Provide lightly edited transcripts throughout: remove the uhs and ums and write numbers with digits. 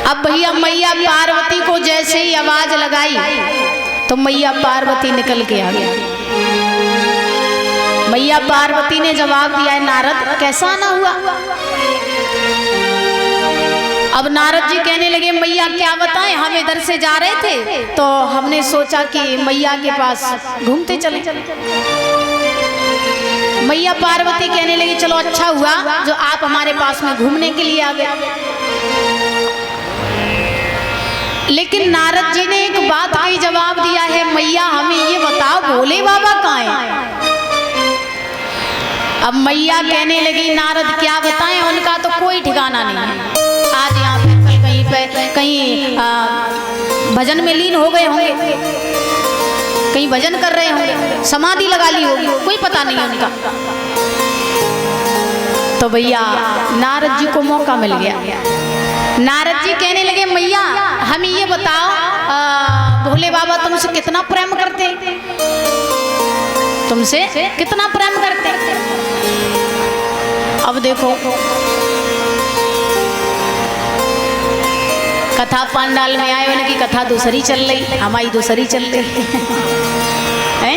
अब भैया मैया पार्वती को जैसे ही आवाज लगाई तो मैया पार्वती निकल के आ गई। मैया पार्वती ने जवाब दिया है, नारद कैसा आना हुआ? अब नारद जी कहने लगे, मैया क्या बताएं, हम इधर से जा रहे थे तो हमने सोचा कि मैया के पास घूमते चले। मैया पार्वती कहने लगी, चलो अच्छा हुआ जो आप हमारे पास में घूमने के लिए आ गए। लेकिन नारद जी ने एक बात का ही जवाब दिया है, मैया हमें ये बताओ भोले बाबा कहाँ हैं? अब मैया कहने लगी, नारद क्या बताएं, उनका तो कोई ठिकाना नहीं है। आज यहाँ पे कहीं भजन में लीन हो गए होंगे, कहीं भजन कर रहे होंगे, समाधि लगा ली होगी, कोई पता नहीं है उनका। तो भैया नारद जी को मौका मिल गया। नारद जी कहने लगे, मैया हमें ये बताओ भोले बाबा तुमसे कितना प्रेम करते हैं? तुमसे कितना प्रेम करते हैं? अब देखो कथा पंडाल में आए, उनकी कथा दूसरी चल रही, हमारी दूसरी चल रही है।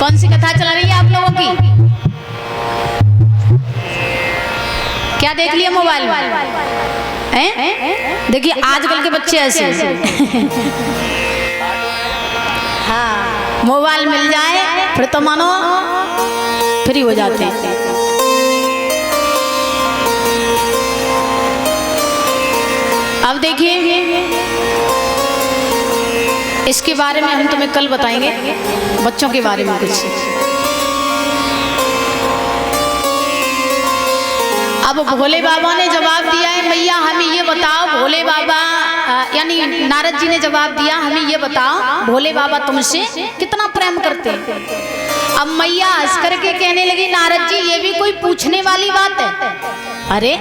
कौन सी कथा चल रही है आप लोगों की? क्या देख लिया मोबाइल में? देखिए आजकल के बच्चे ऐसे हाँ, मोबाइल मिल जाए फिर तो मानो फ्री हो जाते हैं। अब देखिए इसके बारे में हम तुम्हें कल बताएंगे, बच्चों के बारे में कुछ। अब भोले बाबा ने जवाब दिया है, मैया हमें ये बताओ भोले बाबा, यानी नारद जी ने जवाब दिया, हमें ये बताओ भोले बाबा तुमसे कितना प्रेम करते हैं? अब मैया हंस करके कहने लगी, नारद जी ये भी कोई पूछने वाली बात है? अरे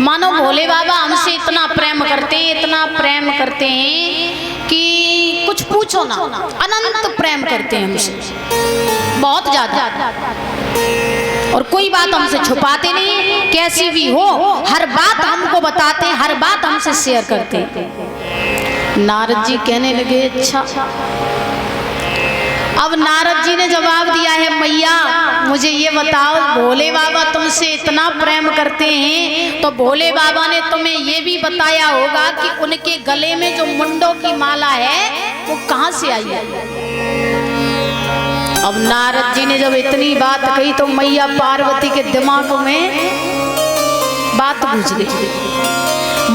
मानो भोले बाबा हमसे इतना प्रेम करते हैं, इतना प्रेम करते हैं कि कुछ पूछो ना, अनंत प्रेम करते हैं हमसे, बहुत ज्यादा। और कोई बात हमसे छुपाते नहीं, कैसी भी हो हर बात हमको बताते हैं, हर बात हमसे शेयर करते हैं। नारद जी कहने लगे, अच्छा। अब नारद जी ने जवाब दिया है, मैया मुझे ये बताओ भोले बाबा तुमसे इतना प्रेम करते हैं तो भोले बाबा ने तुम्हें ये भी बताया होगा कि उनके गले में जो मुंडों की माला है वो कहाँ से आई है? अब नारद जी ने जब इतनी बात कही तो मैया पार्वती के दिमाग में बात घुस गई।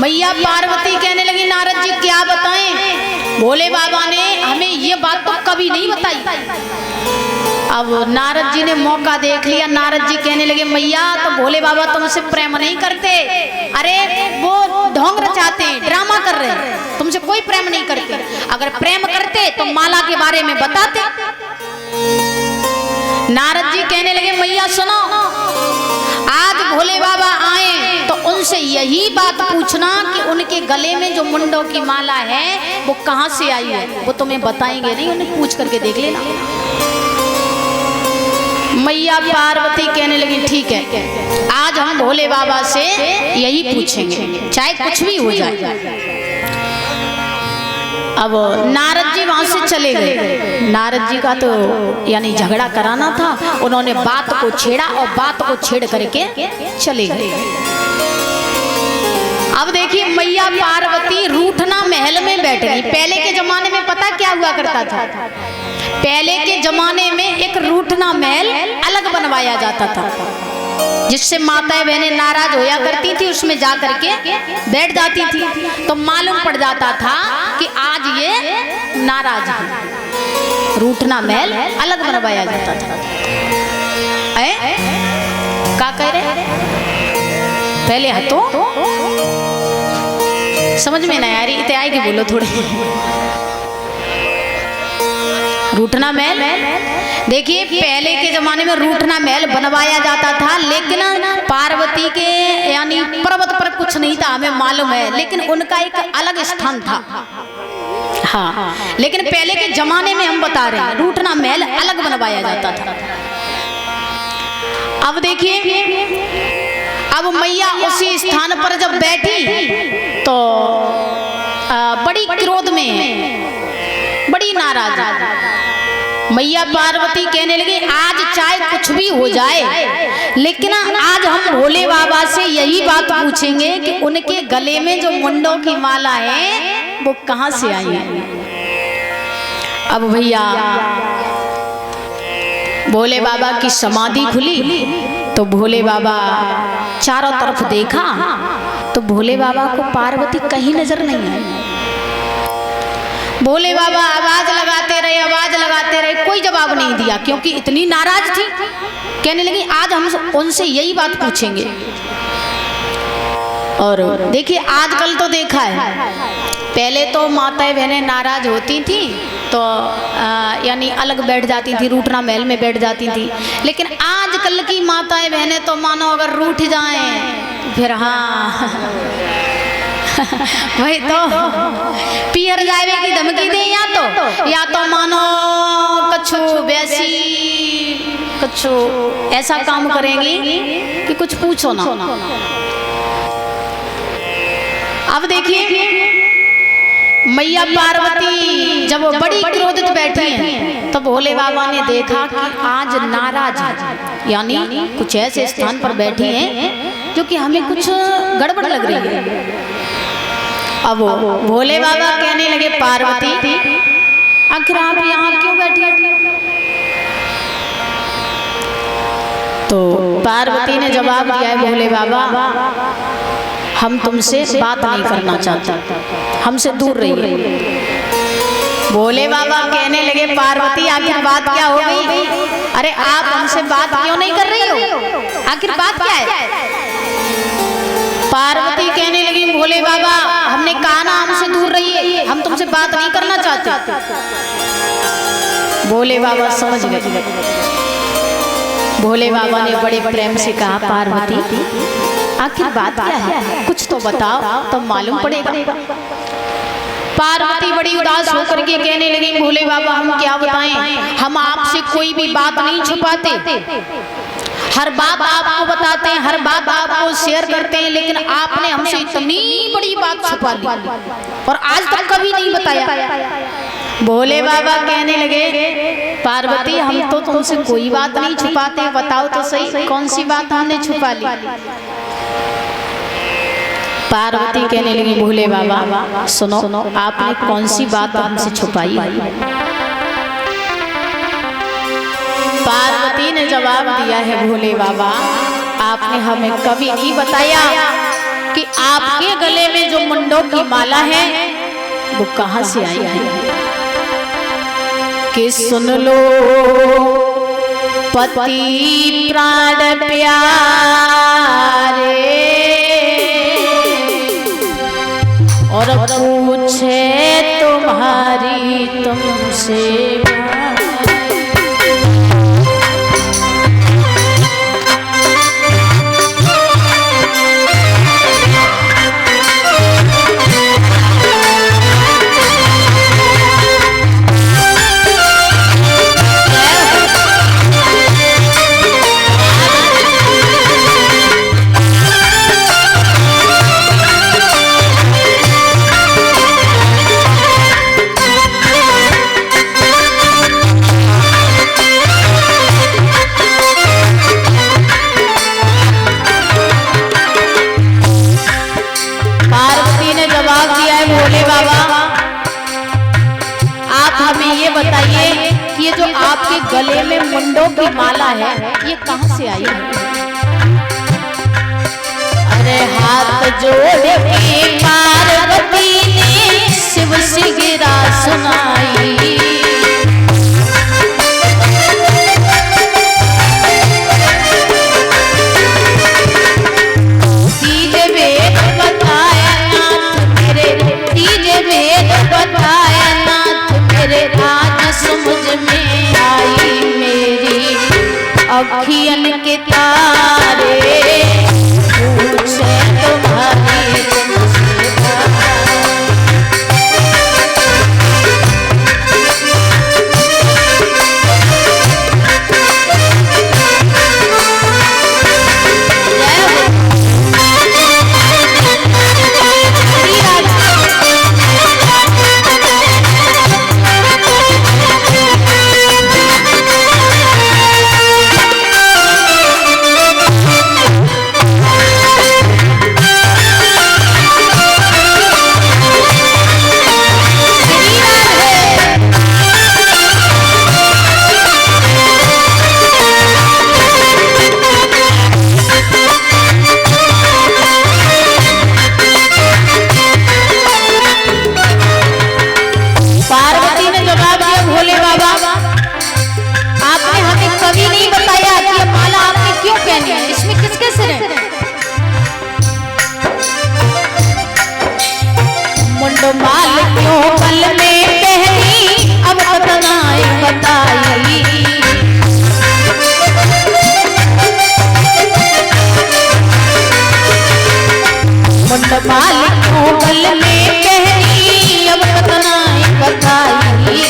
मैया पार्वती कहने लगी, नारद जी क्या बताएं, भोले बाबा ने हमें ये बात तो कभी नहीं बताई। अब नारद जी ने मौका देख लिया, नारद जी कहने लगे, मैया तो भोले बाबा तुमसे प्रेम नहीं करते, अरे वो ढोंग रचाते हैं, ड्रामा कर रहे हैं, तुमसे कोई प्रेम नहीं करते। अगर प्रेम करते तो माला के बारे में बताते। नारद जी कहने लगे, मैया सुनो, आज भोले बाबा आए तो उनसे यही बात पूछना कि उनके गले में जो मुंडों की माला है वो कहाँ से आई है, वो तुम्हें बताएंगे नहीं, उन्हें पूछ करके देख लेना। मैया पार्वती कहने लगी, ठीक है आज हम भोले बाबा से यही पूछेंगे, चाहे कुछ भी हो जाए। अब नारद जी वहां से चले गए। नारद जी का तो यानी झगड़ा कराना था, उन्होंने बात को छेड़ा और बात को छेड़ करके चले गए। अब देखिए मैया पार्वती रूठना महल में बैठ गई। पहले के जमाने में पता क्या हुआ करता था? पहले के जमाने में एक रूठना महल अलग बनवाया जाता था, जिससे माताएं बहनें नाराज होया करती थी, उसमें जा करके बैठ जाती थी, तो मालूम पड़ जाता था कि आज ये नाराज है। रूठना महल अलग बनवाया जाता था। क्या कह रहे पहले हतो समझ में नहीं आ रही, इतने आएगी बोलो थोड़े। रूठना महल, देखिए पहले के जमाने में रूठना महल बनवाया जाता था, लेकिन पार्वती के यानी पर्वत पर कुछ नहीं था, हमें मालूम है, लेकिन उनका एक अलग स्थान था। हाँ, लेकिन पहले के जमाने में हम बता रहे हैं रूठना महल अलग बनवाया जाता था। अब देखिए अब मैया उसी स्थान पर जब बैठी तो बड़ी क्रोध में, बड़ी नाराज मैया पार्वती कहने लगी आज चाहे कुछ भी हो जाए, लेकिन आज हम भोले बाबा से यही बात पूछेंगे कि उनके गले में जो मुंडों की माला है वो कहां से आई है। अब भैया भोले बाबा की समाधि खुली तो भोले बाबा चारों तरफ देखा तो भोले बाबा को पार्वती कहीं नजर नहीं आई। भोले बाबा आवाज लगाते रहे, कोई जवाब नहीं दिया क्योंकि इतनी नाराज थी। कहने लगी आज हम उनसे यही बात पूछेंगे। और देखिए आजकल तो देखा है, पहले तो माताएं बहनें नाराज होती थी तो यानी अलग बैठ जाती थी, रूठना महल में बैठ जाती थी। लेकिन आजकल की माताएं बहनें तो मानो अगर रूठ जाएं फिर हाँ वही तो पियर जावे की धमकी दे, या तो मानो कछु वैसी कछु ऐसा काम करेंगी कि कुछ पूछो ना। अब देखिए मैया पार्वती जब बड़ी क्रोधित बैठी हैं तब भोले बाबा ने देखा कि आज नाराज यानी कुछ ऐसे स्थान पर बैठी हैं जो कि हमें कुछ गड़बड़ लग रही है। अब भोले बाबा कहने लगे पार्वती आखिर आप यहाँ क्यों बैठी हैं? तो पार्वती ने जवाब दिया है भोले बाबा हम तुमसे बात नहीं करना चाहते, हमसे दूर रहिए। भोले बाबा कहने लगे पार्वती आखिर बात क्या हो गई? अरे आप हमसे बात क्यों नहीं कर रही हो, आखिर बात क्या है? पार्वती कहने लगी भोले बाबा हमने कहा ना हमसे दूर रहिए, हम तुमसे बात नहीं करना चाहते। भोले बाबा समझ गए। भोले बाबा ने बड़े प्रेम से कहा पार्वती आखिर बात क्या है, कुछ तो बताओ तब मालूम पड़ेगा। पार्वती बड़ी उदास होकर के कहने लगी भोले बाबा हम क्या बताएं, हम आपसे कोई भी बात नहीं छुपाते, हर बात आपको बताते हैं, हर बात आपको शेयर करते हैं, लेकिन आपने हमसे इतनी बड़ी बात छुपा ली और आज तक कभी नहीं बताया। भोले बाबा कहने लगे पार्वती हम तो तुमसे कोई बात नहीं छुपाते, बताओ तो सही कौन सी बात हमने छुपा ली। पार्वती कहने लगी भोले बाबा सुनो आपने कौन सी बात हमसे छुपाई। पार्वती ने जवाब दिया है भोले बाबा आपने हमें कभी नहीं बताया कि आपके गले में जो मुंडों की माला है वो कहां से आई है। कि सुन लो पति प्राण प्यारे और पूछे तुम्हारी तुमसे बताइए कि ये जो आपके गले में मुंडों की माला है ये कहां से आई है। अरे हाथ जोड़ के पार्वती ने शिव से गिरा सुनाई, तीजे वेद बताया नाथ मेरे, तीजे वेद बताया नाथ मेरे, समझ में आई मेरी अखियन के तारे, पूछे तुम्हारी तुमसे वटमाल को गल में पहनी, अब कतना बताई।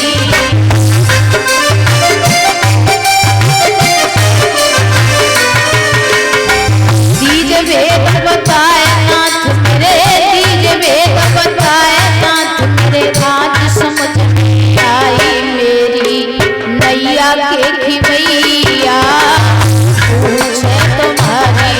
तीज वेद बताए नाथ मेरे, तीज वेद बताए नाथ मेरे, आज समझ आई मेरी नैया के खिवैया, पूछे तुम्हारी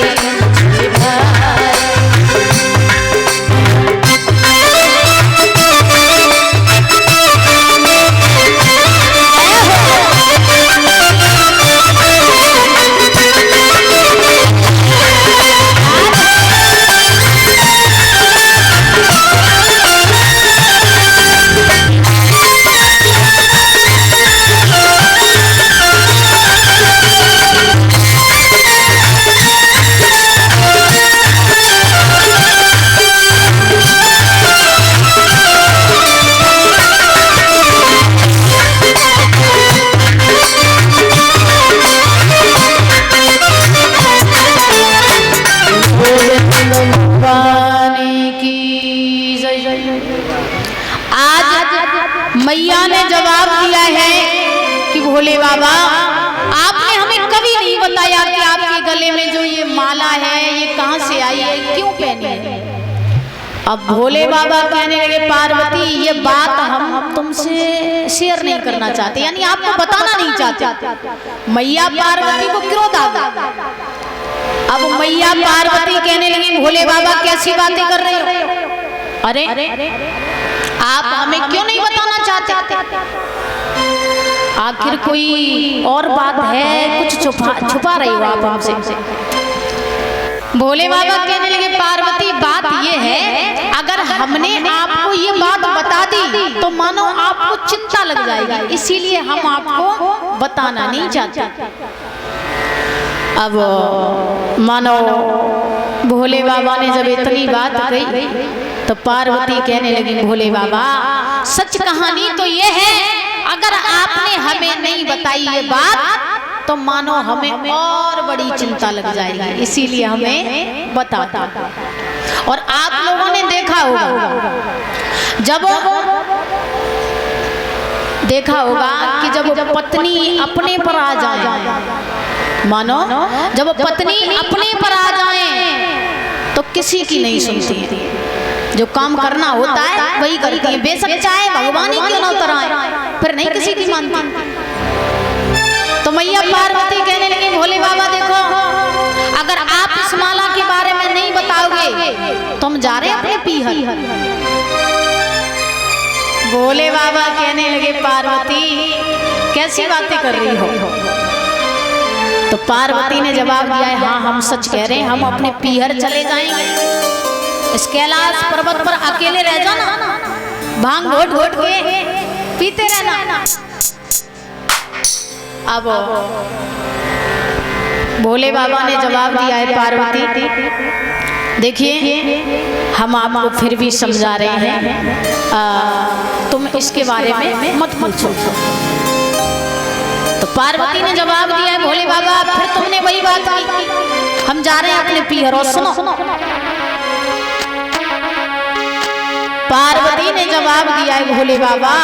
मैया ने जवाब दिया है कि भोले बाबा आपने हमें कभी नहीं बताया कि आपके गले में जो ये माला है ये कहां से आई है, क्यों पहनी है। अब भोले बाबा कहने लगे पार्वती ये बात हम तुमसे शेयर नहीं करना चाहते, यानी आपको बताना नहीं चाहते। मैया पार्वती को क्रोध आ गया। अब मैया पार्वती कहने लगी भोले बाबा कैसी बातें कर रहे हो, अरे आप हमें क्यों नहीं बताना चाहते, आखिर कोई और बात है, कुछ छुपा रही हो आप हमसे। भोले बाबा कहने लगे पार्वती बात ये है, अगर हमने आपको ये बात बता दी तो मानो आपको चिंता लग जाएगी, इसीलिए हम आपको बताना नहीं चाहते। अब मानो भोले बाबा ने जब इतनी बात कही तो पार्वती कहने लगी भोले बाबा सच कहानी तो ये है, अगर आपने हमें नहीं बताई ये बात तो मानो हमें और बड़ी चिंता लग जाएगी, इसीलिए हमें बताता। और आप लोगों ने देखा होगा जब कि जब पत्नी अपने पर आ जाए, मानो जब पत्नी अपने पर आ जाए तो किसी की नहीं सुनती है, जो काम करना होता है वही करती है, बेशक चाहे भगवान ही क्यों ना उतर आए, फिर नहीं किसी की मानती। तो मैया पार्वती कहने लगी भोले बाबा देखो, अगर आप इस माला के बारे में नहीं बताओगे तो हम जा रहे हैं अपने पीहर। भोले बाबा कहने लगे पार्वती कैसी बातें कर रही हो। तो पार्वती ने जवाब दिया है हाँ हम सच कह रहे हैं, हम अपने पीहर चले जाएंगे, इस कैलाश पर्वत पर अकेले रह जाना, भांग घोट घोट के पीते रहना। अब भोले बाबा ने जवाब दिया है पार्वती देखिए हम आपको फिर भी समझा रहे हैं, तुम इसके बारे में मत पूछो। तो पार्वती ने जवाब दिया है भोले बाबा फिर तुमने वही बात की, हम जा रहे हैं अपने पीहर। और सुनो पार्वती ने जवाब दिया है भोले बाबा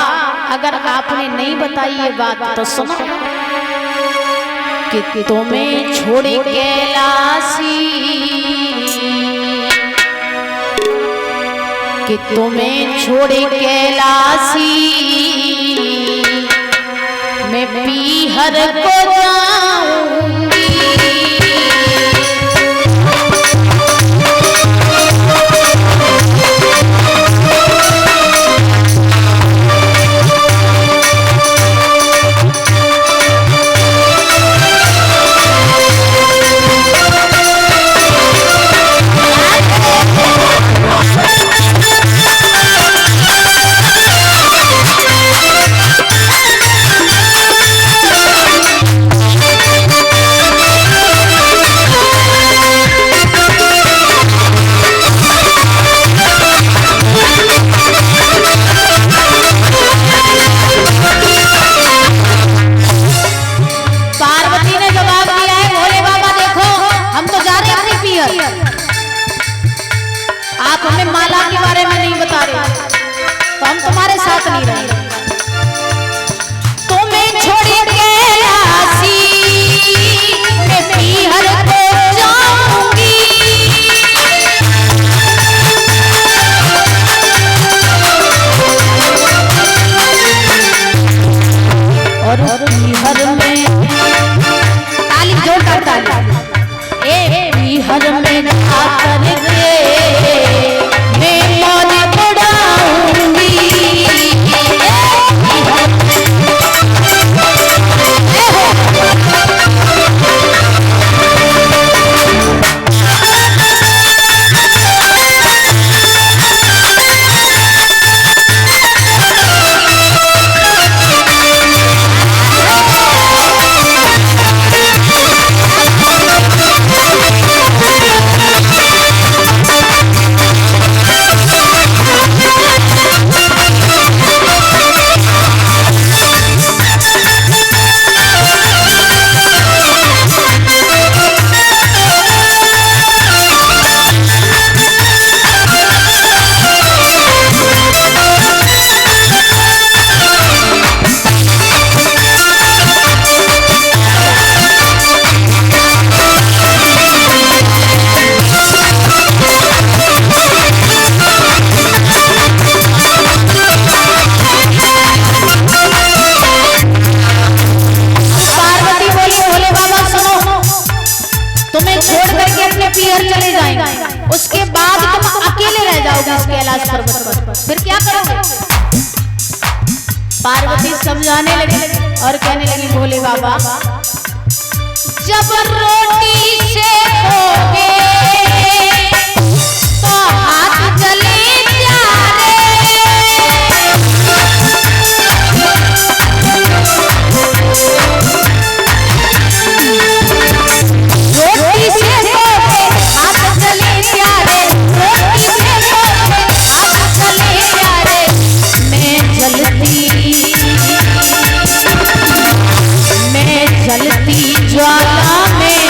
अगर आपने नहीं बताई ये बात तो सुनो कि तुम्हें छोड़े कैलाशी, कि तुम्हें छोड़े कैलाशी मैं पीहर को जाऊंगी। आप हमें माला के बारे में नहीं बता रहे तो हम तुम्हारे साथ नहीं रहेंगे। तुम्हें छोड़ के राशि मैं पीहर को जाऊंगी, और पीहर में ताली जोड़कर ताली पीहर में आकर के मैं मौज उड़ाऊंगी। उसके बाद तुम अकेले रह जाओगे इस कैलाश पर्वत पर, फिर क्या करोगे? पार्वती समझाने लगी और कहने लगी भोले बाबा जब रोटी से खोगे तो हाथ जले प्यारे, रोटी से खोगे हाथ जले प्यारे, रोटी से खोगे हाथ जले प्यारे, मैं जलती ज्वाला में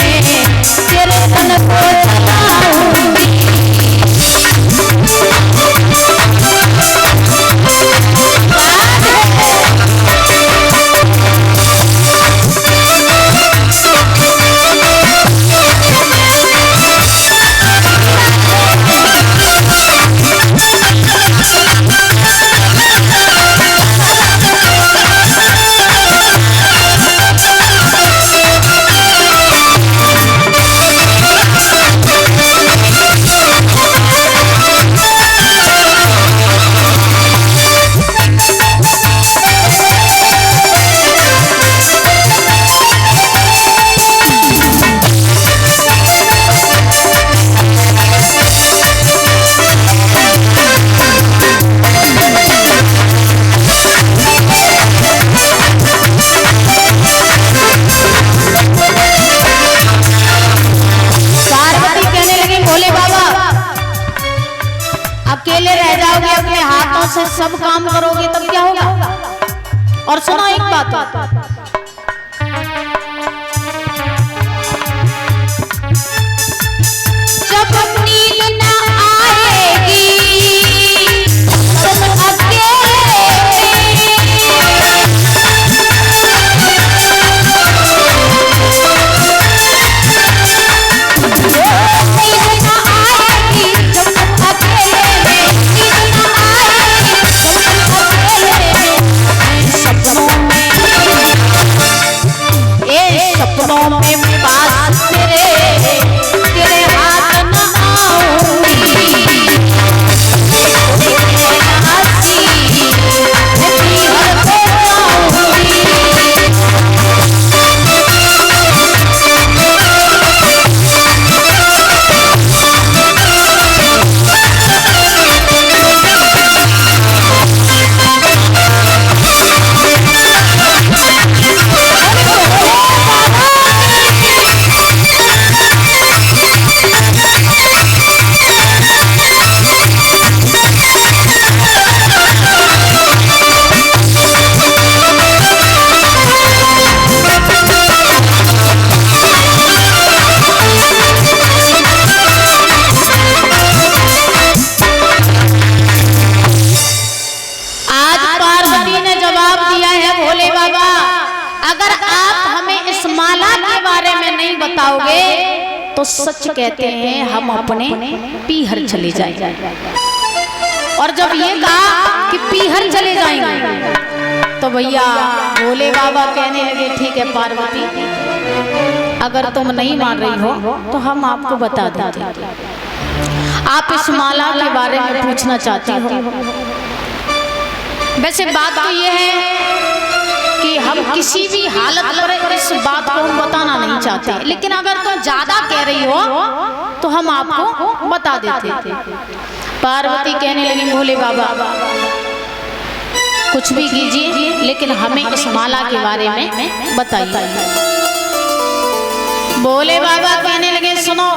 तेरे तन को जलाऊंगी। अकेले रह जाओगे, अपने हाथों से सब काम करोगे तब क्या होगा? और सुनो एक बात, जब नींद न आएगी तुम अकेले, सपनों में तो सच कहते हैं हम अपने पीहर चले जाएंगे। और जब ये कहा कि पीहर चले जाएंगे तो भैया भोले बाबा कहने लगे ठीक है पार्वती, अगर तुम नहीं मान रही हो तो हम आपको बता देते हैं। आप इस माला के बारे में पूछना चाहती हो? वैसे बात तो ये है कि हम किसी भी हालत पर इस बात को हम बताना नहीं चाहते, लेकिन अगर तुम ज्यादा कह रही हो तो हम आपको बता देते। पार्वती कहने लगी भोले बाबा कुछ भी कीजिए, लेकिन हमें इस माला के बारे में बताइए। भोले बाबा कहने लगे सुनो,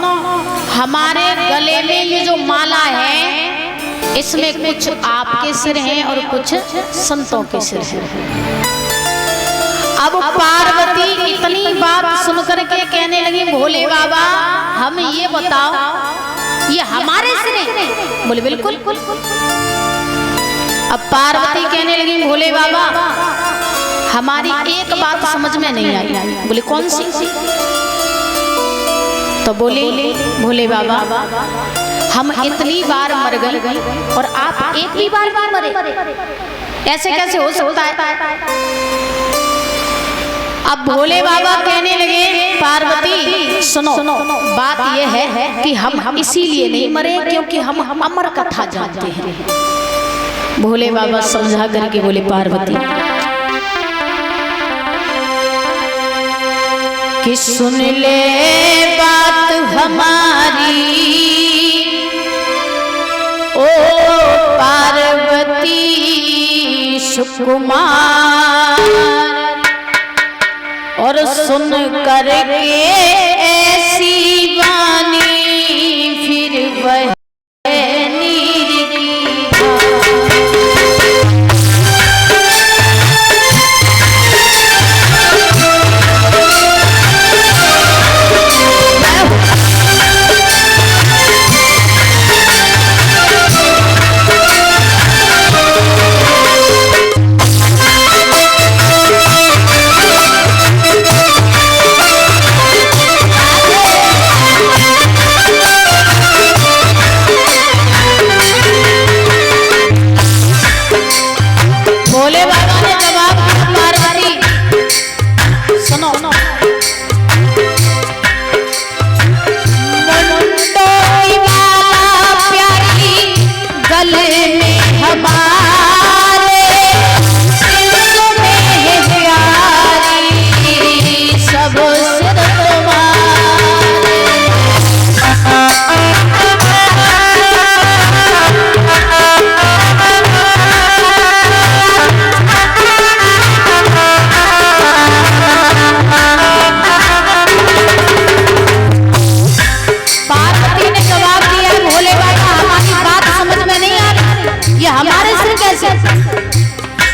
हमारे गले में ये जो माला है इसमें कुछ आपके सिर हैं और कुछ संतों के सिर हैं। अब पार्वती इतनी बात सुनकर के कहने लगी भोले बाबा हम ये बताओ ये हमारे सिर हैं? बोले बिल्कुल। अब पार्वती कहने लगी भोले बाबा हमारी एक बात समझ में नहीं आई। बोले कौन सी? तो बोले भोले बाबा हम इतनी बार मर गए और आप एक भी बार मरे, ऐसे कैसे हो सकता है? अब भोले बाबा कहने लगे पार्वती सुनो, बात यह है कि हम इसीलिए नहीं मरे क्योंकि हम अमर कथा जानते हैं। भोले बाबा समझा करके बोले पार्वती कि सुन ले बात हमारी ओ पार्वती सुकुमार, और सुन करके ऐसी वाणी फिर वह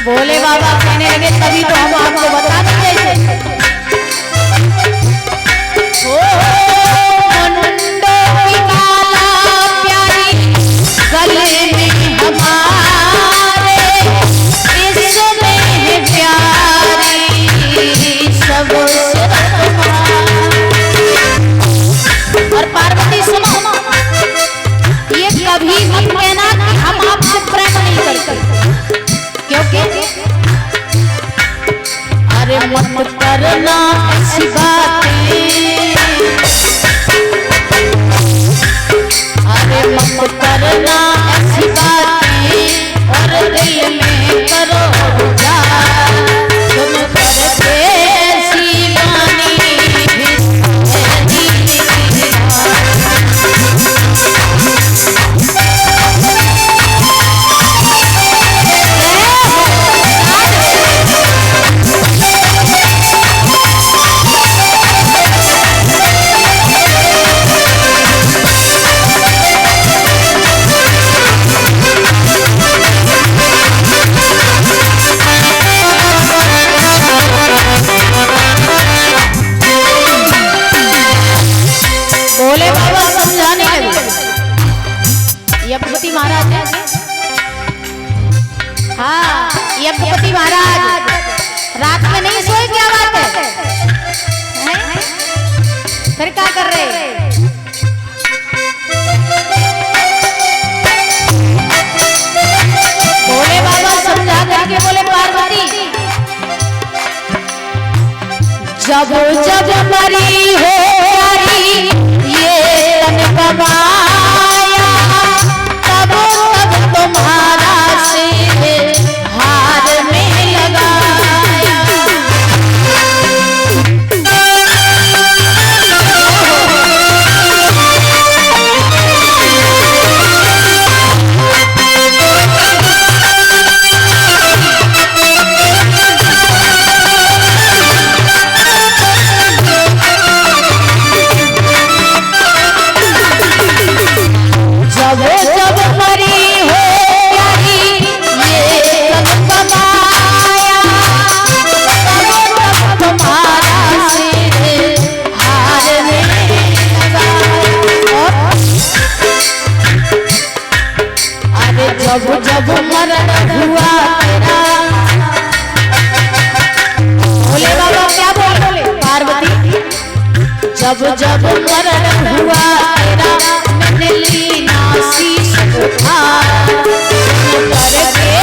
भोले बाबा कहने लगे तभी तो हम आपको बता देंगे। ओ मुंडो की माला प्यारी गले में हमारे, इसमें है प्यारी सबसे और पार्वती सुनो, ये कभी मत कहना कि हम आपसे प्रेम नहीं करते, क्योंकि अरे मत करना ऐसी बातें, अरे मत करना ऐसी बातें और दिल में करो विचार, सुन करके ऐसी वाणी भोले बाबा समझाने लगे। यज्ञपति महाराज, हाँ यज्ञपति महाराज रात में नहीं सोए, क्या बात है? फिर क्या कर रहे? जब जब मरी हो प्यारी ये तन कमाया, तब तब तुम्हारा सिर हार में लगाया। जब जब मरण हुआ तेरा, बोले बाबा क्या बोले पार्वती, जब जब मरण हुआ तेरा मैंने ली नासी सुखा करके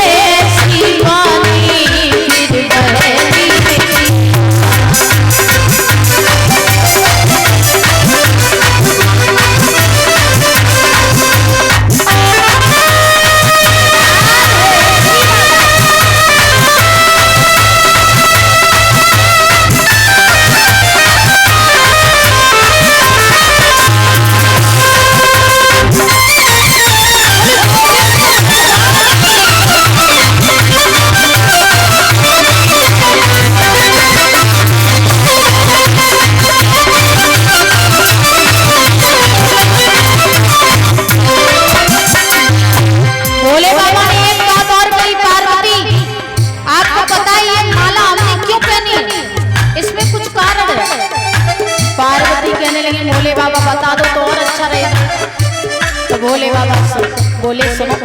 शिवानी फिर बहती। पार्वती कहने लगी भोले बाबा बता दो तो और अच्छा रहेगा। तो भोले बाबा बोले सुनो,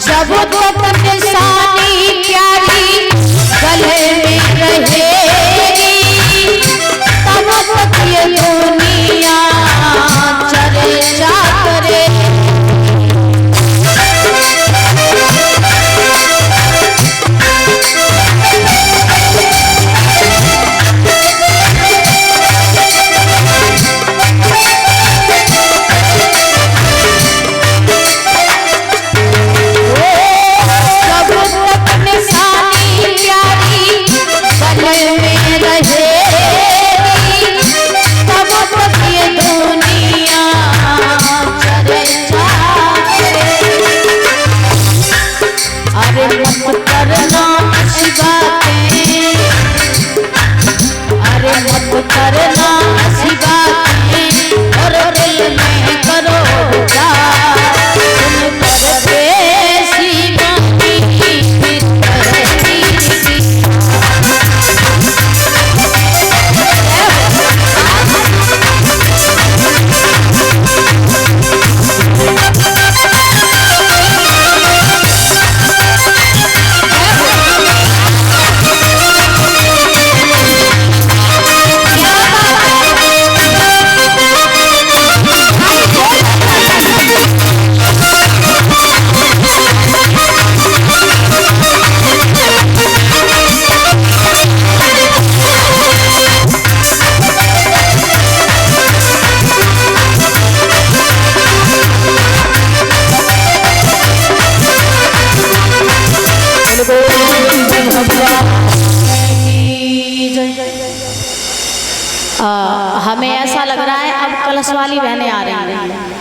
जब तक निशानी प्यारी गले में रहेगी, तब तक ये दुनिया चर्चा करेगी। हमें ऐसा लग रहा है अब कलश वाली बहनें आ रही हैं।